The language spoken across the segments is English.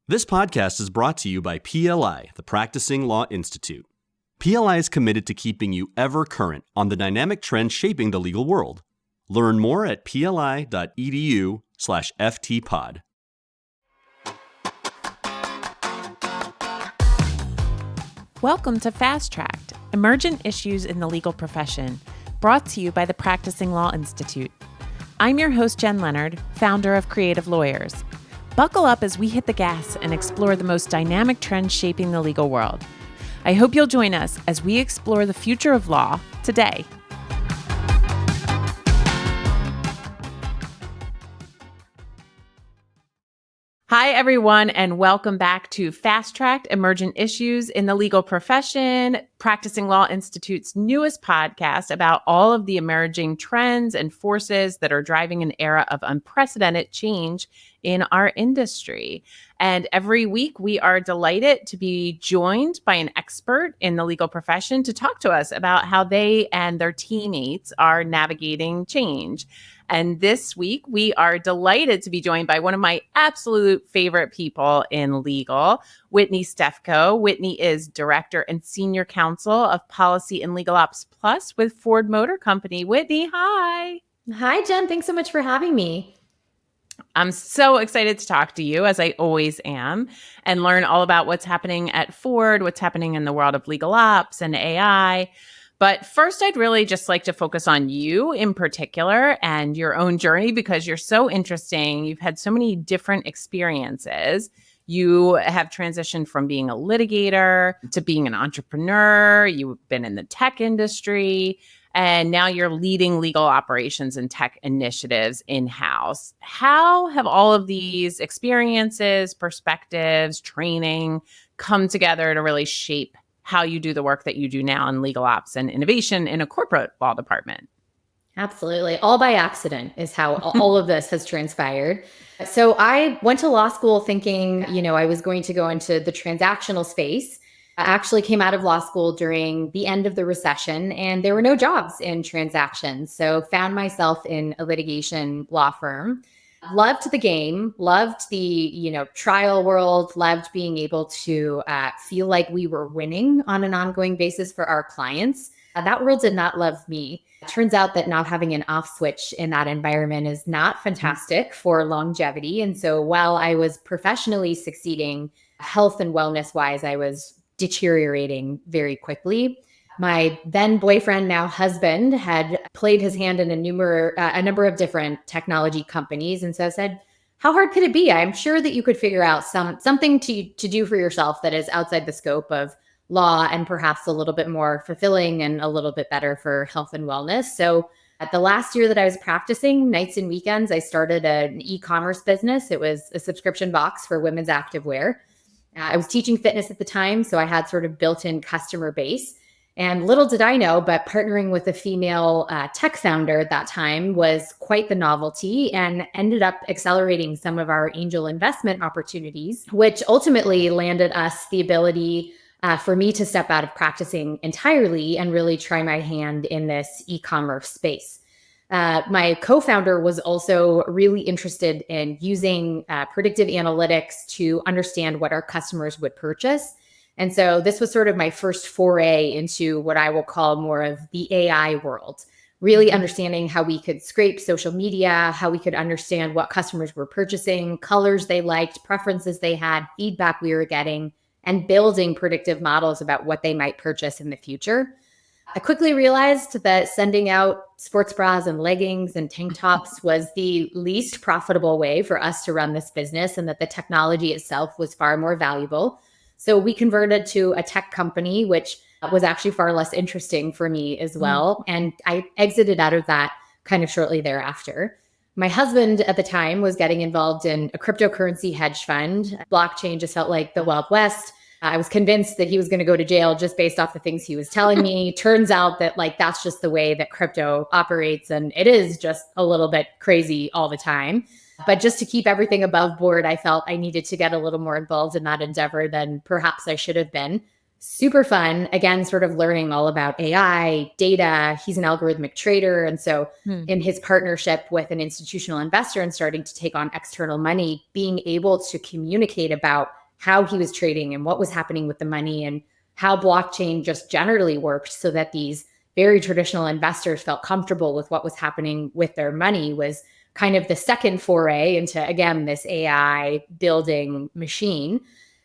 This podcast is brought to you by PLI, the Practicing Law Institute. PLI is committed to keeping you ever current on the dynamic trends shaping the legal world. Learn more at pli.edu/ftpod. Welcome to Fast Tracked, Emergent Issues in the Legal Profession, brought to you by the Practicing Law Institute. I'm your host, Jen Leonard, founder of Creative Lawyers. Buckle up as we hit the gas and explore the most dynamic trends shaping the legal world. I hope you'll join us as we explore the future of law today. Hi, everyone, and welcome back to Fast Tracked Emergent Issues in the Legal Profession, Practicing Law Institute's newest podcast about all of the emerging trends and forces that are driving an era of unprecedented change in our industry. And every week, we are delighted to be joined by an expert in the legal profession to talk to us about how they and their teammates are navigating change. And this week, we are delighted to be joined by one of my absolute favorite people in legal, Whitney Stefko. Whitney is Director and Senior Counsel of Policy and Legal Ops Plus with Ford Motor Company. Whitney, hi. Hi, Jen. Thanks so much for having me. I'm so excited to talk to you, as I always am, and learn all about what's happening at Ford, what's happening in the world of legal ops and AI. But first, I'd really just like to focus on you in particular and your own journey because you're so interesting. You've had so many different experiences. You have transitioned from being a litigator to being an entrepreneur. You've been in the tech industry, and now you're leading legal operations and tech initiatives in-house. How have all of these experiences, perspectives, training come together to really shape how you do the work that you do now in legal ops and innovation in a corporate law department? Absolutely. All by accident is how all of this has transpired. So I went to law school thinking, I was going to go into the transactional space. I actually came out of law school during the end of the recession, and there were no jobs in transactions. So found myself in a litigation law firm. Loved the game, loved the, trial world, loved being able to feel like we were winning on an ongoing basis for our clients. That world did not love me. It turns out that not having an off switch in that environment is not fantastic for longevity. And so while I was professionally succeeding, health and wellness wise, I was deteriorating very quickly. My then boyfriend, now husband, had played his hand in a number of different technology companies. And so I said, how hard could it be? I'm sure that you could figure out something to do for yourself that is outside the scope of law and perhaps a little bit more fulfilling and a little bit better for health and wellness. So at the last year that I was practicing, nights and weekends, I started an e-commerce business. It was a subscription box for women's activewear. I was teaching fitness at the time, so I had sort of built-in customer base. And little did I know, but partnering with a female tech founder at that time was quite the novelty and ended up accelerating some of our angel investment opportunities, which ultimately landed us the ability for me to step out of practicing entirely and really try my hand in this e-commerce space. My co-founder was also really interested in using predictive analytics to understand what our customers would purchase. And so this was sort of my first foray into what I will call more of the AI world, really understanding how we could scrape social media, how we could understand what customers were purchasing, colors they liked, preferences they had, feedback we were getting, and building predictive models about what they might purchase in the future. I quickly realized that sending out sports bras and leggings and tank tops was the least profitable way for us to run this business, and that the technology itself was far more valuable. So we converted to a tech company, which was actually far less interesting for me as well. And I exited out of that kind of shortly thereafter. My husband at the time was getting involved in a cryptocurrency hedge fund. Blockchain just felt like the Wild West. I was convinced that he was going to go to jail just based off the things he was telling me. Turns out that that's just the way that crypto operates. And it is just a little bit crazy all the time. But just to keep everything above board, I felt I needed to get a little more involved in that endeavor than perhaps I should have been. Super fun. Again, sort of learning all about AI, data. He's an algorithmic trader. And so in his partnership with an institutional investor and starting to take on external money, being able to communicate about how he was trading and what was happening with the money and how blockchain just generally worked so that these very traditional investors felt comfortable with what was happening with their money was kind of the second foray into, again, this AI building machine.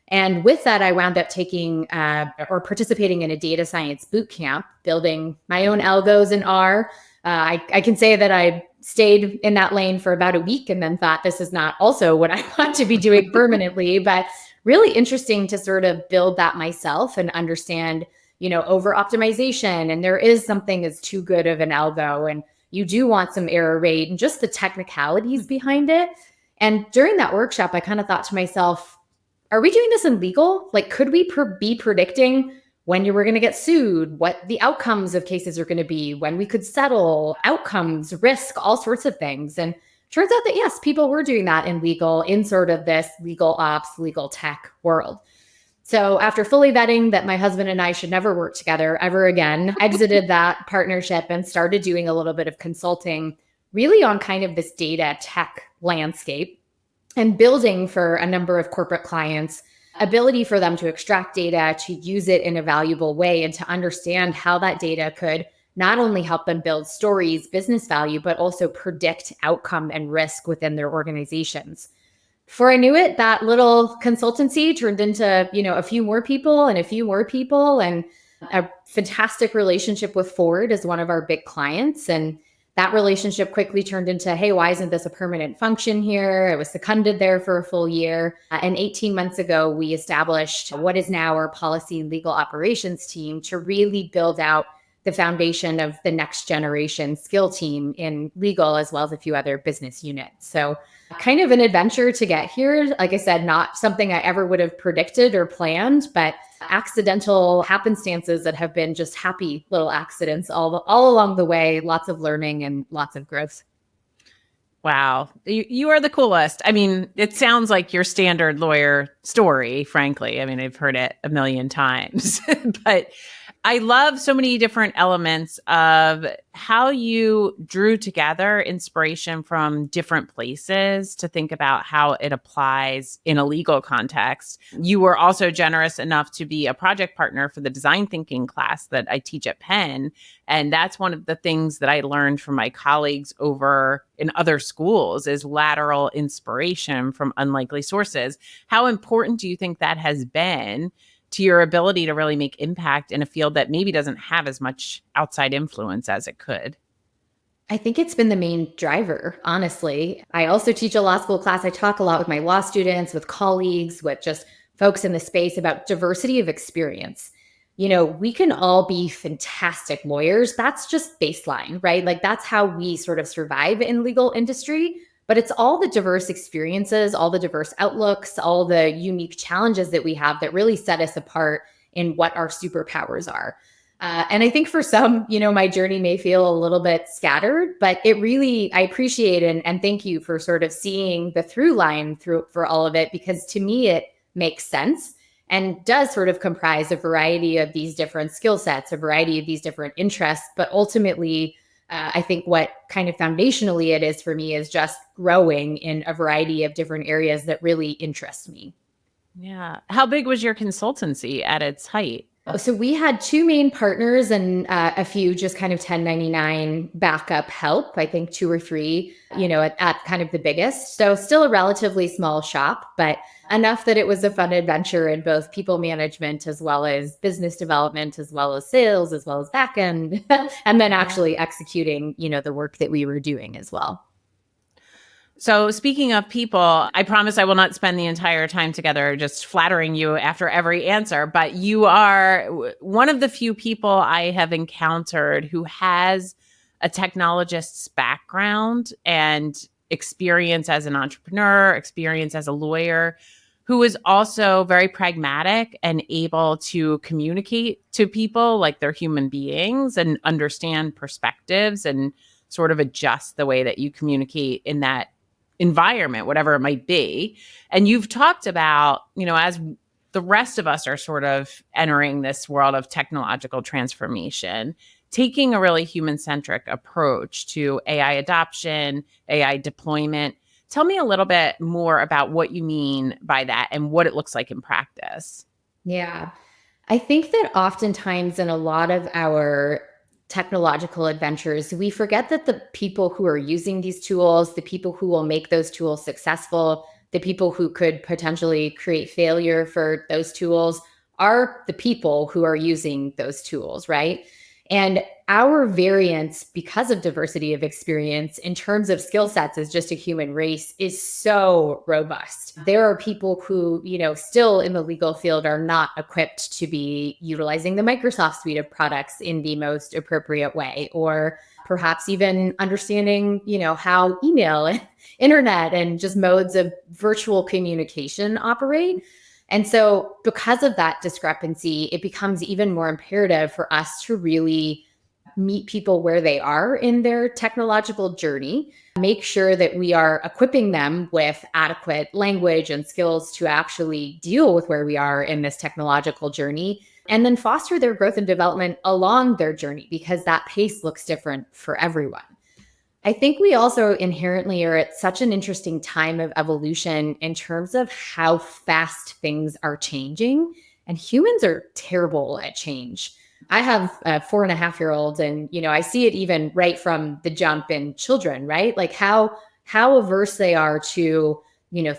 And with that, I wound up taking or participating in a data science boot camp, building my own algos in R. I can say that I stayed in that lane for about a week and then thought this is not also what I want to be doing permanently, but really interesting to sort of build that myself and understand, over optimization. And there is something as too good of an algo, and you do want some error rate and just the technicalities behind it. And during that workshop, I kind of thought to myself, are we doing this in legal? Like, could we be predicting when you were going to get sued, what the outcomes of cases are going to be, when we could settle, outcomes, risk, all sorts of things? And turns out that, yes, people were doing that in legal, in sort of this legal ops, legal tech world. So after fully vetting that my husband and I should never work together ever again, exited that partnership and started doing a little bit of consulting really on kind of this data tech landscape and building for a number of corporate clients, ability for them to extract data, to use it in a valuable way, and to understand how that data could not only help them build stories, business value, but also predict outcome and risk within their organizations. Before I knew it, that little consultancy turned into, a few more people and a few more people, and a fantastic relationship with Ford as one of our big clients. And that relationship quickly turned into, hey, why isn't this a permanent function here? I was seconded there for a full year. And 18 months ago, we established what is now our policy and legal operations team to really build out the foundation of the next generation skill team in legal, as well as a few other business units. So kind of an adventure to get here. Like I said, not something I ever would have predicted or planned, but accidental happenstances that have been just happy little accidents all along the way. Lots of learning and lots of growth. Wow. You are the coolest. I mean, it sounds like your standard lawyer story, frankly. I mean, I've heard it a million times, but I love so many different elements of how you drew together inspiration from different places to think about how it applies in a legal context. You were also generous enough to be a project partner for the design thinking class that I teach at Penn. And that's one of the things that I learned from my colleagues over in other schools is lateral inspiration from unlikely sources. How important do you think that has been to your ability to really make impact in a field that maybe doesn't have as much outside influence as it could? I think it's been the main driver, honestly. I also teach a law school class. I talk a lot with my law students, with colleagues, with just folks in the space about diversity of experience. We can all be fantastic lawyers. That's just baseline, right? Like that's how we sort of survive in legal industry. But it's all the diverse experiences, all the diverse outlooks, all the unique challenges that we have that really set us apart in what our superpowers are. And I think for some, my journey may feel a little bit scattered, but it really, I appreciate and thank you for sort of seeing the through line for all of it, because to me, it makes sense and does sort of comprise a variety of these different skill sets, a variety of these different interests, but ultimately, I think what kind of foundationally it is for me is just growing in a variety of different areas that really interest me. Yeah. How big was your consultancy at its height? So we had two main partners and a few just kind of 1099 backup help, I think two or three, at kind of the biggest. So still a relatively small shop, but enough that it was a fun adventure in both people management as well as business development, as well as sales, as well as back end, and then actually executing, the work that we were doing as well. So speaking of people, I promise I will not spend the entire time together just flattering you after every answer, but you are one of the few people I have encountered who has a technologist's background and experience as an entrepreneur, experience as a lawyer, who is also very pragmatic and able to communicate to people like they're human beings and understand perspectives and sort of adjust the way that you communicate in that environment, whatever it might be. And you've talked about, as the rest of us are sort of entering this world of technological transformation, taking a really human-centric approach to AI adoption, AI deployment. Tell me a little bit more about what you mean by that and what it looks like in practice. Yeah. I think that oftentimes in a lot of our technological adventures, we forget that the people who are using these tools, the people who will make those tools successful, the people who could potentially create failure for those tools are the people who are using those tools, right? And our variance, because of diversity of experience in terms of skill sets as just a human race, is so robust. There are people who, still in the legal field are not equipped to be utilizing the Microsoft suite of products in the most appropriate way, or perhaps even understanding, how email and internet and just modes of virtual communication operate. And so because of that discrepancy, it becomes even more imperative for us to really meet people where they are in their technological journey, make sure that we are equipping them with adequate language and skills to actually deal with where we are in this technological journey, and then foster their growth and development along their journey, because that pace looks different for everyone. I think we also inherently are at such an interesting time of evolution in terms of how fast things are changing, and humans are terrible at change. I have a 4.5-year-old, and I see it even right from the jump in children, right? Like how averse they are to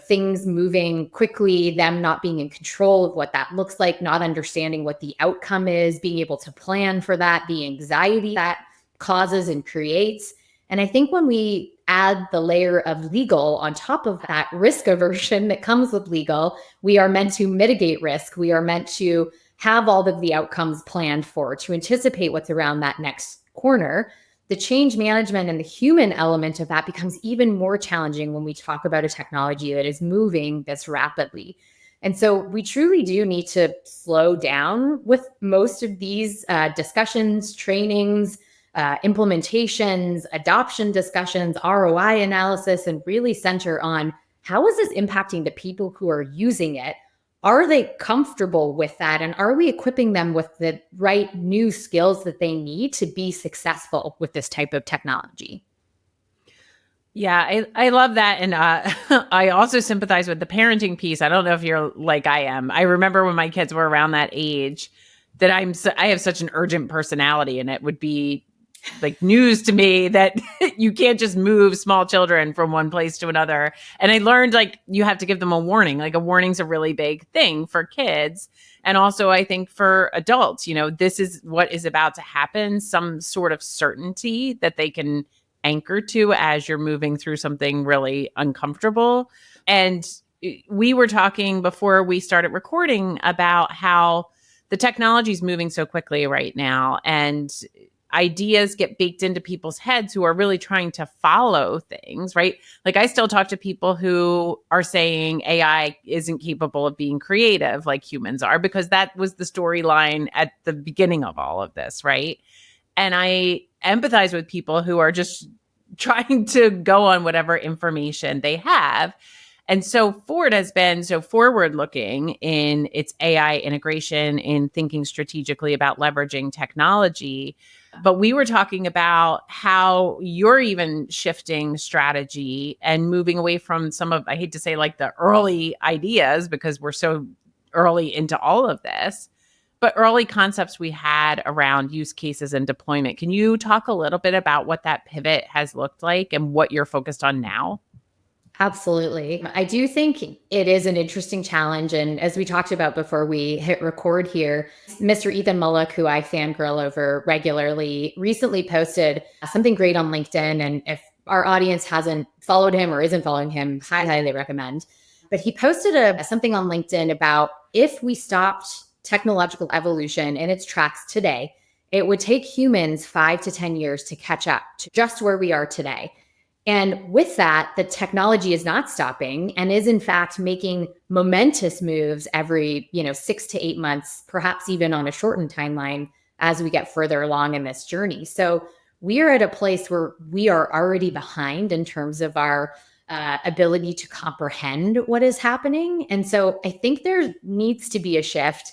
things moving quickly, them not being in control of what that looks like, not understanding what the outcome is, being able to plan for that, the anxiety that causes and creates. And I think when we add the layer of legal on top of that risk aversion that comes with legal, we are meant to mitigate risk. We are meant to have all of the outcomes planned for, to anticipate what's around that next corner. The change management and the human element of that becomes even more challenging when we talk about a technology that is moving this rapidly. And so we truly do need to slow down with most of these discussions, trainings, implementations, adoption discussions, ROI analysis, and really center on how is this impacting the people who are using it? Are they comfortable with that? And are we equipping them with the right new skills that they need to be successful with this type of technology? Yeah, I love that. And I also sympathize with the parenting piece. I don't know if you're like I am. I remember when my kids were around that age that I have such an urgent personality, and it would be like news to me that you can't just move small children from one place to another. And I learned like you have to give them a warning. Like a warning's a really big thing for kids. And also I think for adults, this is what is about to happen, some sort of certainty that they can anchor to as you're moving through something really uncomfortable. And we were talking before we started recording about how the technology is moving so quickly right now, and ideas get baked into people's heads who are really trying to follow things, right? Like I still talk to people who are saying AI isn't capable of being creative like humans are, because that was the storyline at the beginning of all of this, right? And I empathize with people who are just trying to go on whatever information they have. And so Ford has been so forward looking in its AI integration, in thinking strategically about leveraging technology. But we were talking about how you're even shifting strategy and moving away from some of, I hate to say like the early ideas because we're so early into all of this, but early concepts we had around use cases and deployment. Can you talk a little bit about what that pivot has looked like and what you're focused on now? Absolutely. I do think it is an interesting challenge. And as we talked about before we hit record here, Mr. Ethan Mullock, who I fangirl over regularly, recently posted something great on LinkedIn. And if our audience hasn't followed him or isn't following him, highly recommend. But he posted something on LinkedIn about if we stopped technological evolution in its tracks today, it would take humans 5 to 10 years to catch up to just where we are today. And with that, the technology is not stopping and is in fact making momentous moves every, 6 to 8 months, perhaps even on a shortened timeline as we get further along in this journey. So we are at a place where we are already behind in terms of our ability to comprehend what is happening. And so I think there needs to be a shift,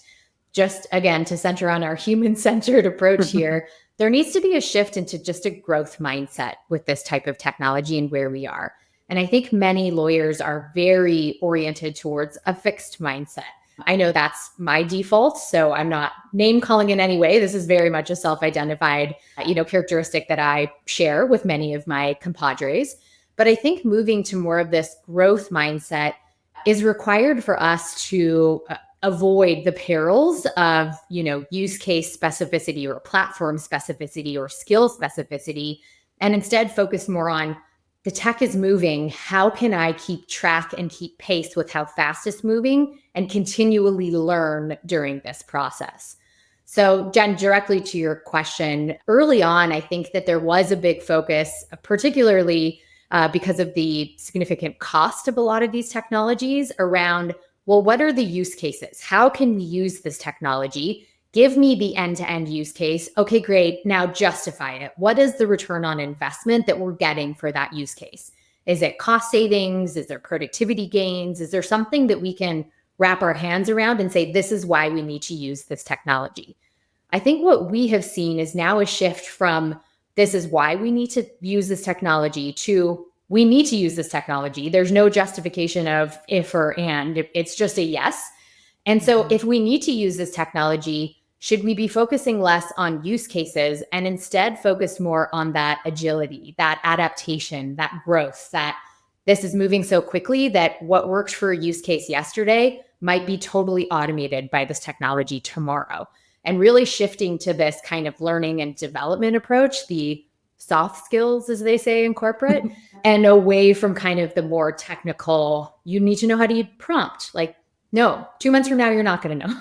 just again, to center on our human-centered approach here. There needs to be a shift into just a growth mindset with this type of technology and where we are. And I think many lawyers are very oriented towards a fixed mindset. I know that's my default, so I'm not name calling in any way. This is very much a self-identified, characteristic that I share with many of my compadres. But I think moving to more of this growth mindset is required for us to avoid the perils of, use case specificity or platform specificity or skill specificity, and instead focus more on the tech is moving. How can I keep track and keep pace with how fast it's moving and continually learn during this process? So, Jen, directly to your question, early on, I think that there was a big focus, particularly because of the significant cost of a lot of these technologies around, well, what are the use cases? How can we use this technology? Give me the end-to-end use case. Okay, great. Now justify it. What is the return on investment that we're getting for that use case? Is it cost savings? Is there productivity gains? Is there something that we can wrap our hands around and say, this is why we need to use this technology? I think what we have seen is now a shift from this is why we need to use this technology to we need to use this technology. There's no justification of if or and. It's just a yes. And so if we need to use this technology, should we be focusing less on use cases and instead focus more on that agility, that adaptation, that growth, that this is moving so quickly that what worked for a use case yesterday might be totally automated by this technology tomorrow. And really shifting to this kind of learning and development approach, the soft skills, as they say in corporate, and away from kind of the more technical, you need to know how to use prompt. Like, no, 2 months from now, you're not going to know,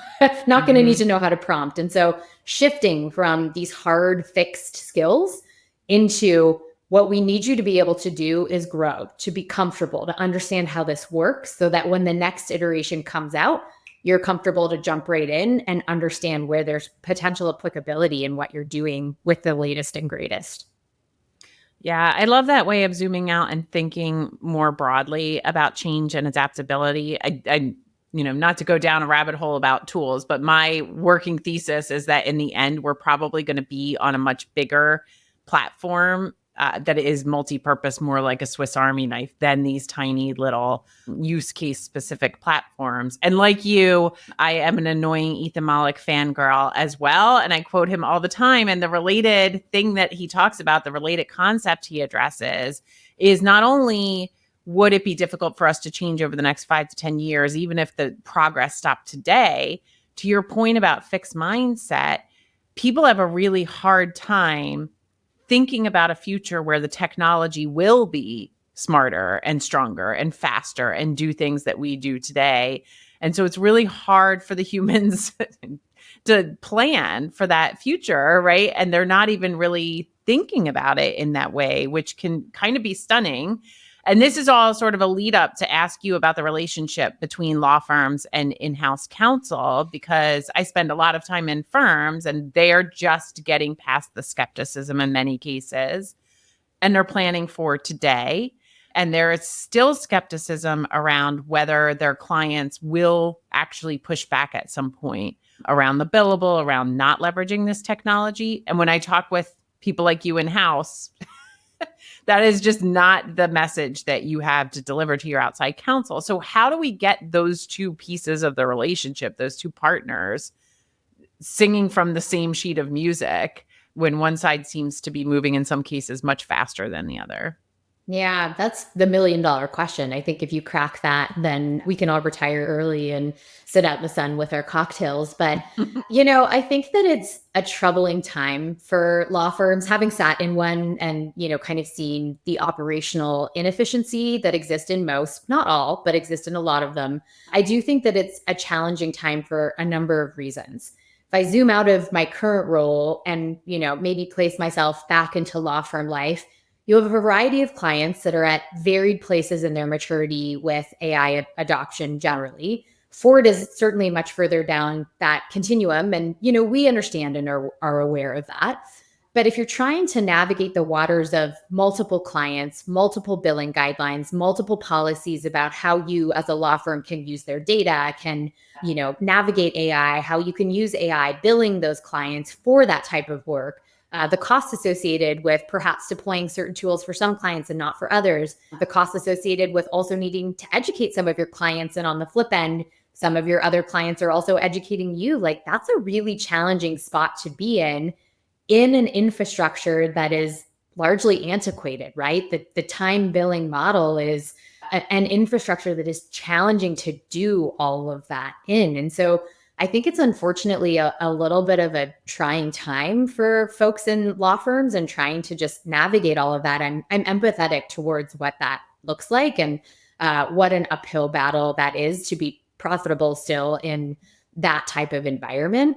not going to need to know how to prompt. And so shifting from these hard fixed skills into what we need you to be able to do is grow, to be comfortable, to understand how this works so that when the next iteration comes out, you're comfortable to jump right in and understand where there's potential applicability in what you're doing with the latest and greatest. Yeah, I love that way of zooming out and thinking more broadly about change and adaptability. I not to go down a rabbit hole about tools, but my working thesis is that in the end, we're probably going to be on a much bigger platform that is multi-purpose, more like a Swiss Army knife than these tiny little use case specific platforms. And like you, I am an annoying Ethan Malik fangirl as well. And I quote him all the time. And the related thing that he talks about, the related concept he addresses is not only would it be difficult for us to change over the next 5 to 10 years, even if the progress stopped today, to your point about fixed mindset, people have a really hard time thinking about a future where the technology will be smarter and stronger and faster and do things that we do today. And so it's really hard for the humans to plan for that future, right? And they're not even really thinking about it in that way, which can kind of be stunning. And this is all sort of a lead up to ask you about the relationship between law firms and in-house counsel, because I spend a lot of time in firms and they're just getting past the skepticism in many cases, and they're planning for today. And there is still skepticism around whether their clients will actually push back at some point around the billable, around not leveraging this technology. And when I talk with people like you in-house, that is just not the message that you have to deliver to your outside counsel. So how do we get those two pieces of the relationship, those two partners, singing from the same sheet of music when one side seems to be moving in some cases much faster than the other? Yeah, that's the $1 million question. I think if you crack that, then we can all retire early and sit out in the sun with our cocktails. But, I think that it's a troubling time for law firms, having sat in one and, kind of seen the operational inefficiency that exists in most, not all, but exists in a lot of them. I do think that it's a challenging time for a number of reasons. If I zoom out of my current role and, maybe place myself back into law firm life, you have a variety of clients that are at varied places in their maturity with AI adoption generally. Ford is certainly much further down that continuum. And, we understand and are aware of that. But if you're trying to navigate the waters of multiple clients, multiple billing guidelines, multiple policies about how you as a law firm can use their data, can, navigate AI, how you can use AI billing those clients for that type of work, the costs associated with perhaps deploying certain tools for some clients and not for others, the costs associated with also needing to educate some of your clients. And on the flip end, some of your other clients are also educating you. Like, that's a really challenging spot to be in an infrastructure that is largely antiquated, right? The time billing model is an infrastructure that is challenging to do all of that in. And so I think it's unfortunately a little bit of a trying time for folks in law firms and trying to just navigate all of that. I'm empathetic towards what that looks like and what an uphill battle that is to be profitable still in that type of environment.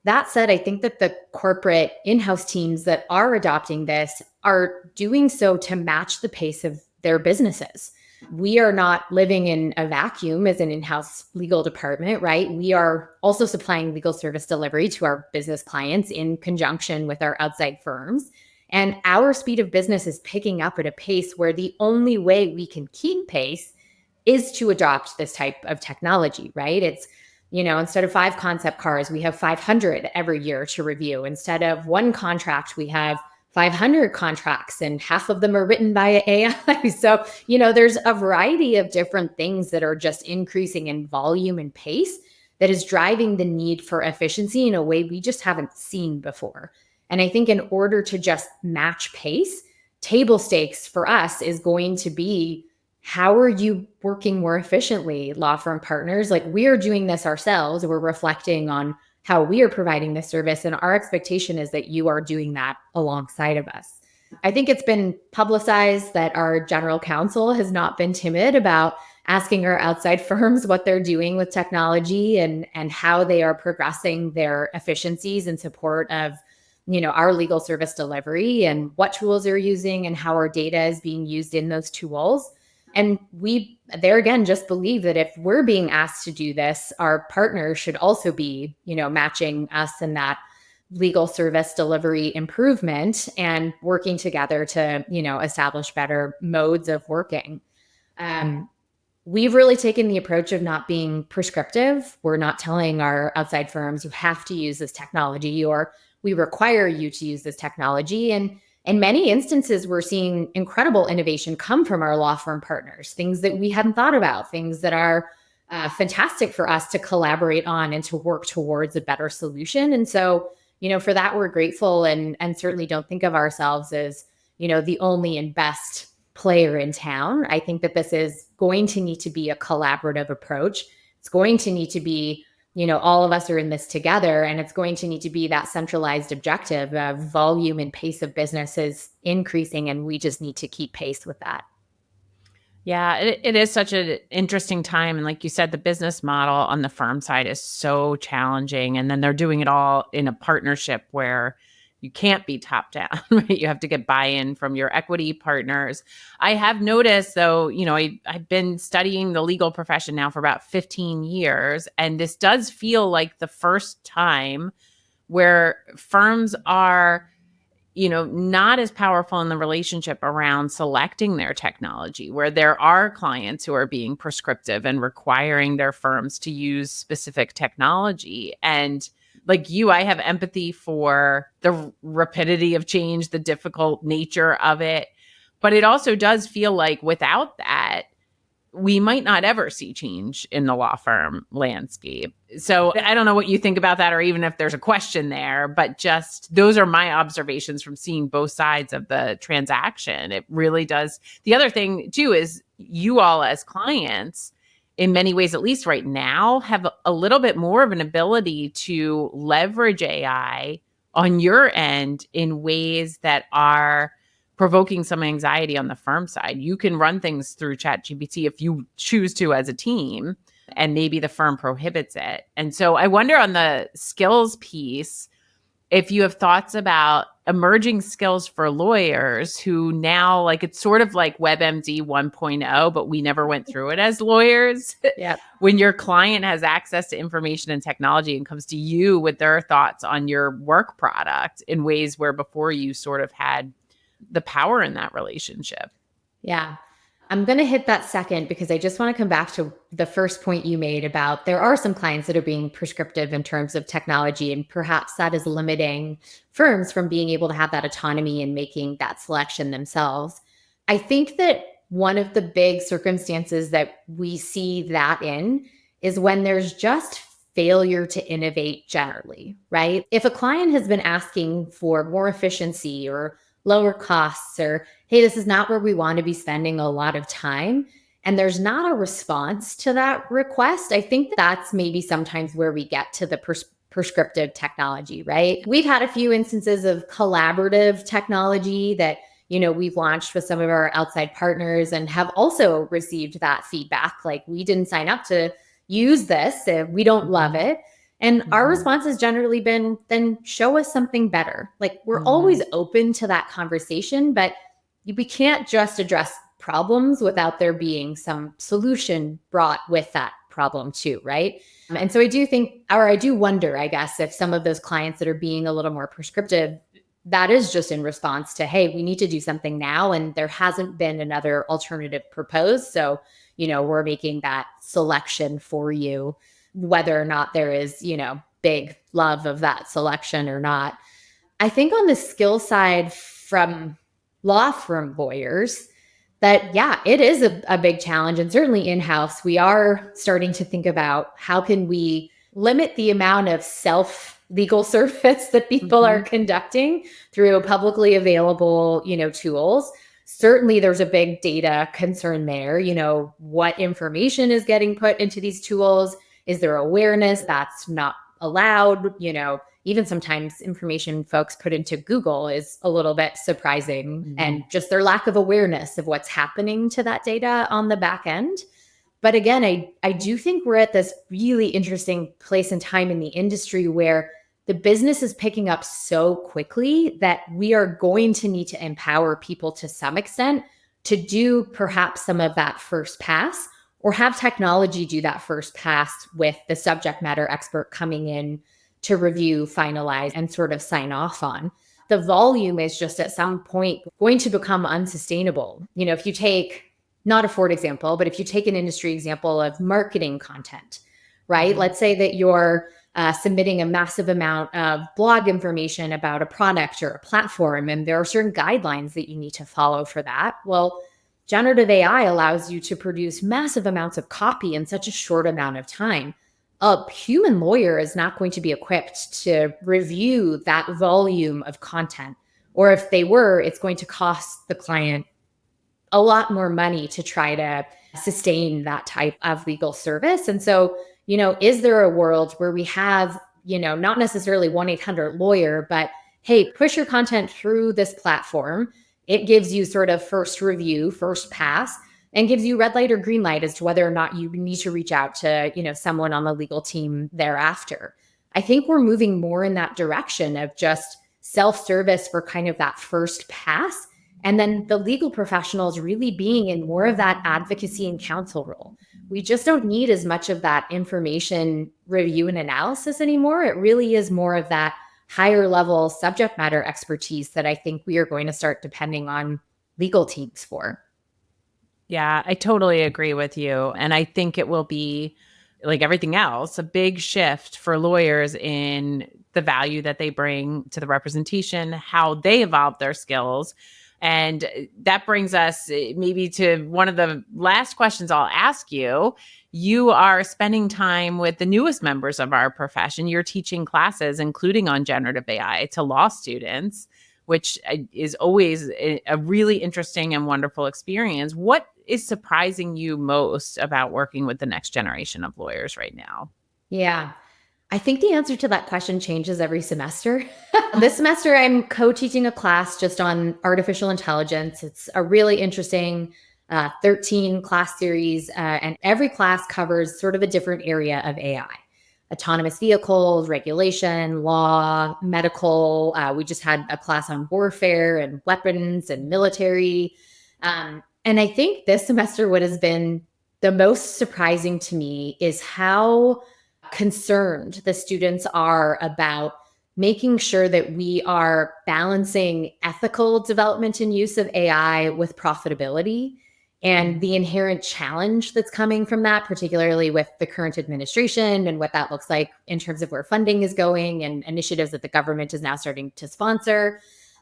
That said, I think that the corporate in-house teams that are adopting this are doing so to match the pace of their businesses. We are not living in a vacuum as an in-house legal department, right? We are also supplying legal service delivery to our business clients in conjunction with our outside firms. And our speed of business is picking up at a pace where the only way we can keep pace is to adopt this type of technology, right? It's, instead of 5 concept cars, we have 500 every year to review. Instead of 1 contract, we have 500 contracts, and half of them are written by AI. So, there's a variety of different things that are just increasing in volume and pace that is driving the need for efficiency in a way we just haven't seen before. And I think in order to just match pace, table stakes for us is going to be, how are you working more efficiently, law firm partners? Like, we are doing this ourselves. We're reflecting on how we are providing this service. And our expectation is that you are doing that alongside of us. I think it's been publicized that our general counsel has not been timid about asking our outside firms what they're doing with technology and how they are progressing their efficiencies in support of our legal service delivery and what tools they're using and how our data is being used in those tools. And we, there again, just believe that if we're being asked to do this, our partners should also be, matching us in that legal service delivery improvement and working together to, establish better modes of working. We've really taken the approach of not being prescriptive. We're not telling our outside firms, you have to use this technology, or we require you to use this technology. And in many instances, we're seeing incredible innovation come from our law firm partners, things that we hadn't thought about, things that are fantastic for us to collaborate on and to work towards a better solution. And so, for that, we're grateful and certainly don't think of ourselves as, the only and best player in town. I think that this is going to need to be a collaborative approach. It's going to need to be, all of us are in this together, and it's going to need to be that centralized objective of volume and pace of business is increasing, and we just need to keep pace with that. Yeah, it is such an interesting time. And like you said, the business model on the firm side is so challenging. And then they're doing it all in a partnership where you can't be top down, right? You have to get buy-in from your equity partners. I have noticed, though, I've been studying the legal profession now for about 15 years, and this does feel like the first time where firms are, not as powerful in the relationship around selecting their technology, where there are clients who are being prescriptive and requiring their firms to use specific technology. And like you, I have empathy for the rapidity of change, the difficult nature of it. But it also does feel like without that, we might not ever see change in the law firm landscape. So I don't know what you think about that, or even if there's a question there, but just those are my observations from seeing both sides of the transaction. It really does. The other thing too is you all as clients, in many ways, at least right now, have a little bit more of an ability to leverage AI on your end in ways that are provoking some anxiety on the firm side. You can run things through ChatGPT if you choose to as a team, and maybe the firm prohibits it. And so I wonder on the skills piece, if you have thoughts about emerging skills for lawyers who now, like, it's sort of like WebMD 1.0, but we never went through it as lawyers. Yeah. When your client has access to information and technology and comes to you with their thoughts on your work product in ways where before you sort of had the power in that relationship. Yeah. I'm going to hit that second because I just want to come back to the first point you made about there are some clients that are being prescriptive in terms of technology, and perhaps that is limiting firms from being able to have that autonomy and making that selection themselves. I think that one of the big circumstances that we see that in is when there's just failure to innovate generally, right? If a client has been asking for more efficiency or lower costs, or hey, this is not where we want to be spending a lot of time, and there's not a response to that request, I think that's maybe sometimes where we get to the prescriptive technology, right? We've had a few instances of collaborative technology that, we've launched with some of our outside partners and have also received that feedback. Like, we didn't sign up to use this, we don't love it. And our response has generally been, then show us something better. Like, we're always open to that conversation, but we can't just address problems without there being some solution brought with that problem too, right? And so I do wonder, I guess, if some of those clients that are being a little more prescriptive, that is just in response to, hey, we need to do something now, and there hasn't been another alternative proposed. So, we're making that selection for you, whether or not there is, big love of that selection or not. I think on the skill side from law firm lawyers, that, yeah, it is a big challenge. And certainly in-house, we are starting to think about how can we limit the amount of legal service that people are conducting through publicly available, tools. Certainly there's a big data concern there. What information is getting put into these tools? Is there awareness that's not allowed? Even sometimes information folks put into Google is a little bit surprising, and just their lack of awareness of what's happening to that data on the back end. But again, I do think we're at this really interesting place and time in the industry where the business is picking up so quickly that we are going to need to empower people to some extent to do perhaps some of that first pass, or have technology do that first pass with the subject matter expert coming in to review, finalize, and sort of sign off on. The volume is just at some point going to become unsustainable. If you take, not a Ford example, but if you take an industry example of marketing content, right? Let's say that you're submitting a massive amount of blog information about a product or a platform, and there are certain guidelines that you need to follow for that. Well, generative AI allows you to produce massive amounts of copy in such a short amount of time. A human lawyer is not going to be equipped to review that volume of content. Or if they were, it's going to cost the client a lot more money to try to sustain that type of legal service. And so, is there a world where we have, not necessarily 1-800-lawyer, but hey, push your content through this platform. It gives you sort of first review, first pass, and gives you red light or green light as to whether or not you need to reach out to, someone on the legal team thereafter. I think we're moving more in that direction of just self-service for kind of that first pass. And then the legal professionals really being in more of that advocacy and counsel role. We just don't need as much of that information review and analysis anymore. It really is more of that higher level subject matter expertise that I think we are going to start depending on legal teams for. Yeah, I totally agree with you. And I think it will be, like everything else, a big shift for lawyers in the value that they bring to the representation, how they evolve their skills. And that brings us maybe to one of the last questions I'll ask you. You are spending time with the newest members of our profession. You're teaching classes, including on generative AI, to law students, which is always a really interesting and wonderful experience. What is surprising you most about working with the next generation of lawyers right now? Yeah. I think the answer to that question changes every semester. This semester, I'm co-teaching a class just on artificial intelligence. It's a really interesting 13 class series, and every class covers sort of a different area of AI. autonomous vehicles, regulation, law, medical. We just had a class on warfare and weapons and military. And I think this semester, what has been the most surprising to me is how concerned the students are about making sure that we are balancing ethical development and use of AI with profitability and the inherent challenge that's coming from that, particularly with the current administration and what that looks like in terms of where funding is going and initiatives that the government is now starting to sponsor.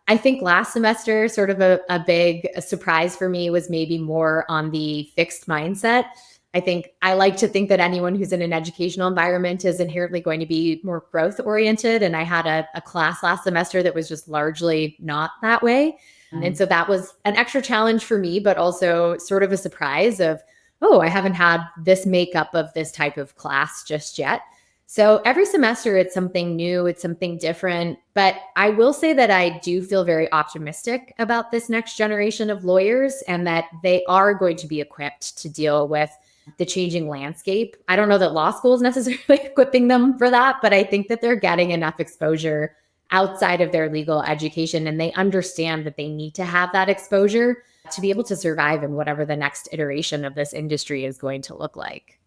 I think last semester, sort of a big surprise for me was maybe more on the fixed mindset. I think I like to think that anyone who's in an educational environment is inherently going to be more growth oriented. And I had a class last semester that was just largely not that way. And so that was an extra challenge for me, but also sort of a surprise of, oh, I haven't had this makeup of this type of class just yet. So every semester, it's something new, it's something different. But I will say that I do feel very optimistic about this next generation of lawyers and that they are going to be equipped to deal with the changing landscape. I don't know that law school is necessarily equipping them for that, but I think that they're getting enough exposure outside of their legal education, and they understand that they need to have that exposure to be able to survive in whatever the next iteration of this industry is going to look like.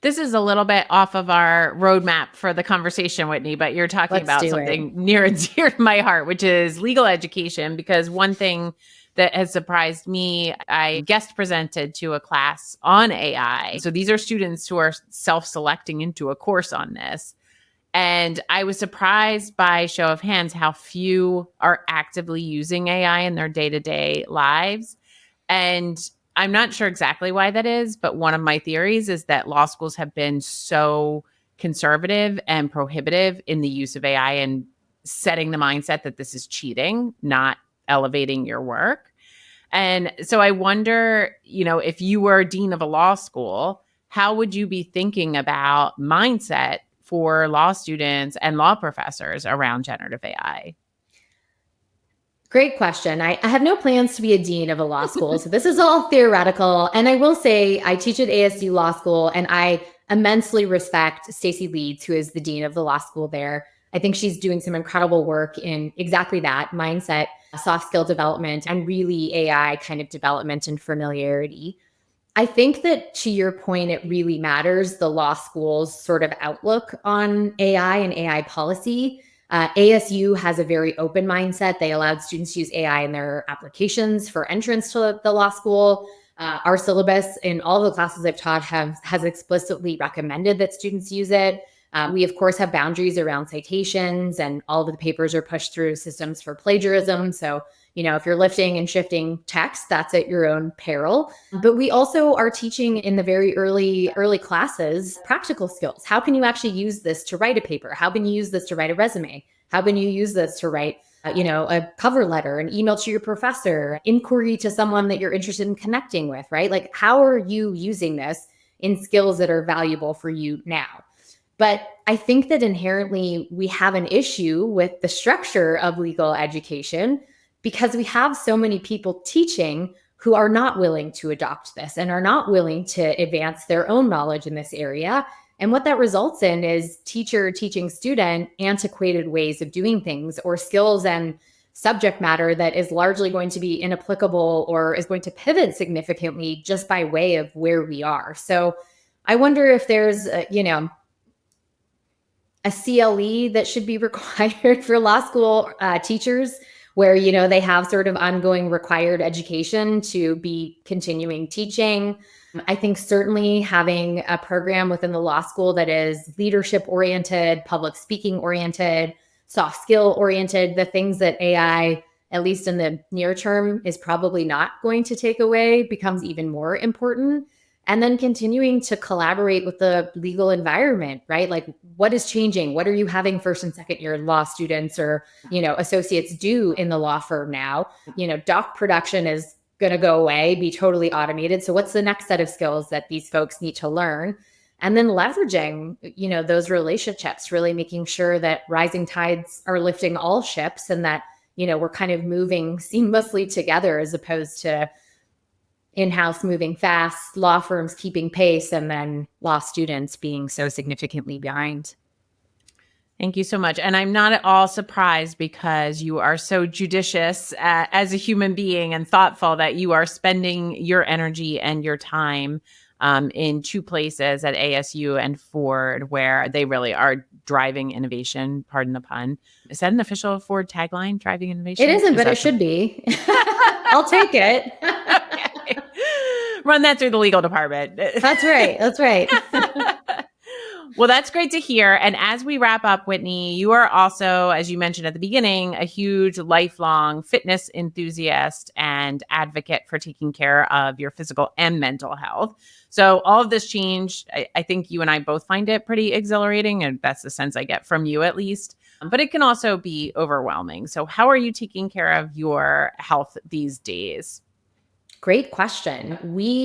This is a little bit off of our roadmap for the conversation, Whitney, but you're talking about something near and dear to my heart, which is legal education, because one thing that has surprised me, I guest presented to a class on AI. So these are students who are self-selecting into a course on this. And I was surprised by show of hands how few are actively using AI in their day-to-day lives. And I'm not sure exactly why that is, but one of my theories is that law schools have been so conservative and prohibitive in the use of AI and setting the mindset that this is cheating, not elevating your work. And so I wonder, if you were a dean of a law school, how would you be thinking about mindset for law students and law professors around generative AI? Great question. I have no plans to be a dean of a law school, so this is all theoretical. And I will say I teach at ASU Law School, and I immensely respect Stacey Leeds, who is the dean of the law school there. I think she's doing some incredible work in exactly that mindset, soft skill development, and really AI kind of development and familiarity. I think that, to your point, it really matters the law school's sort of outlook on AI and AI policy. ASU has a very open mindset. They allowed students to use AI in their applications for entrance to the law school. Our syllabus in all the classes I've taught has explicitly recommended that students use it. We, of course, have boundaries around citations, and all of the papers are pushed through systems for plagiarism. So, if you're lifting and shifting text, that's at your own peril. But we also are teaching in the very early classes practical skills. How can you actually use this to write a paper? How can you use this to write a resume? How can you use this to write a cover letter, an email to your professor, inquiry to someone that you're interested in connecting with, right? Like, how are you using this in skills that are valuable for you now? But I think that inherently we have an issue with the structure of legal education because we have so many people teaching who are not willing to adopt this and are not willing to advance their own knowledge in this area. And what that results in is teacher teaching student antiquated ways of doing things or skills and subject matter that is largely going to be inapplicable or is going to pivot significantly just by way of where we are. So I wonder if there's, a CLE that should be required for law school teachers where, they have sort of ongoing required education to be continuing teaching. I think certainly having a program within the law school that is leadership oriented, public speaking oriented, soft skill oriented, the things that AI, at least in the near term, is probably not going to take away, becomes even more important. And then continuing to collaborate with the legal environment, right? Like, what is changing? What are you having first and second year law students or, associates do in the law firm now? Doc production is going to go away, be totally automated. So what's the next set of skills that these folks need to learn? And then leveraging, those relationships, really making sure that rising tides are lifting all ships and that, we're kind of moving seamlessly together as opposed to in-house moving fast, law firms keeping pace, and then law students being so significantly behind. Thank you so much. And I'm not at all surprised because you are so judicious as a human being and thoughtful that you are spending your energy and your time in two places at ASU and Ford where they really are driving innovation, pardon the pun. Is that an official Ford tagline, driving innovation? It isn't, but it should be. I'll take it. Okay. Run that through the legal department. That's right. That's right. Well, that's great to hear. And as we wrap up, Whitney, you are also, as you mentioned at the beginning, a huge lifelong fitness enthusiast and advocate for taking care of your physical and mental health. So all of this change, I think you and I both find it pretty exhilarating, and that's the sense I get from you at least. But it can also be overwhelming. So how are you taking care of your health these days? Great question.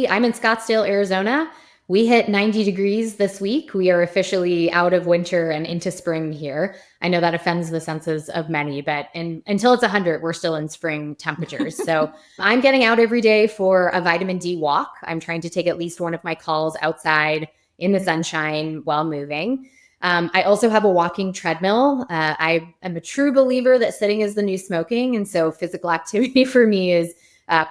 I'm in Scottsdale, Arizona. We hit 90 degrees this week. We are officially out of winter and into spring here. I know that offends the senses of many, but until it's 100, we're still in spring temperatures. So I'm getting out every day for a vitamin D walk. I'm trying to take at least one of my calls outside in the sunshine while moving. I also have a walking treadmill. I am a true believer that sitting is the new smoking. And so physical activity for me is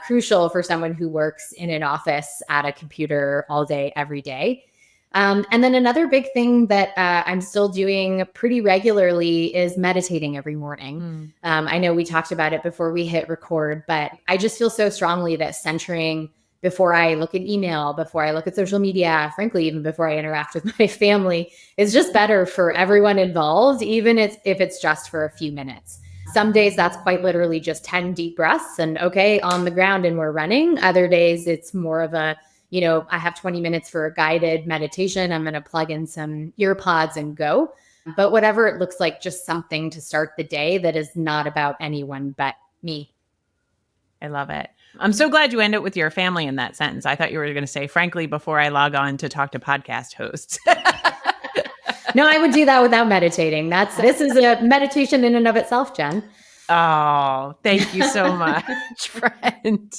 crucial for someone who works in an office at a computer all day, every day. And then another big thing that I'm still doing pretty regularly is meditating every morning. I know we talked about it before we hit record, but I just feel so strongly that centering before I look at email, before I look at social media, frankly, even before I interact with my family, is just better for everyone involved, even if it's just for a few minutes. Some days that's quite literally just 10 deep breaths and okay, on the ground and we're running. Other days it's more of a, I have 20 minutes for a guided meditation. I'm going to plug in some ear pods and go. But whatever it looks like, just something to start the day that is not about anyone but me. I love it. I'm so glad you end it with your family in that sentence. I thought you were going to say, frankly, before I log on to talk to podcast hosts. No, I would do that without meditating. This is a meditation in and of itself, Jen. Oh, thank you so much, friend.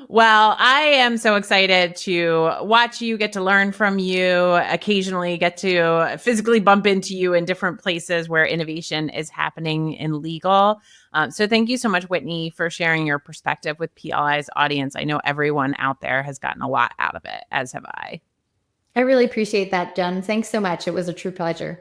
Well, I am so excited to watch you, get to learn from you, occasionally get to physically bump into you in different places where innovation is happening in legal. So thank you so much, Whitney, for sharing your perspective with PLI's audience. I know everyone out there has gotten a lot out of it, as have I. I really appreciate that, Jen. Thanks so much. It was a true pleasure.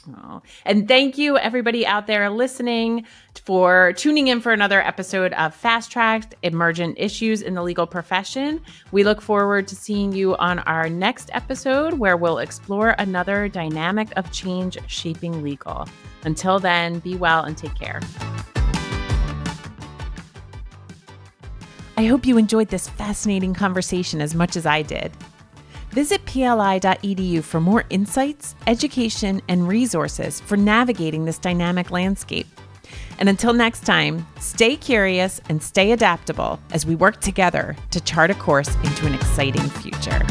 Oh, and thank you, everybody out there listening, for tuning in for another episode of Fast Tracked Emergent Issues in the Legal Profession. We look forward to seeing you on our next episode, where we'll explore another dynamic of change shaping legal. Until then, be well and take care. I hope you enjoyed this fascinating conversation as much as I did. Visit pli.edu for more insights, education, and resources for navigating this dynamic landscape. And until next time, stay curious and stay adaptable as we work together to chart a course into an exciting future.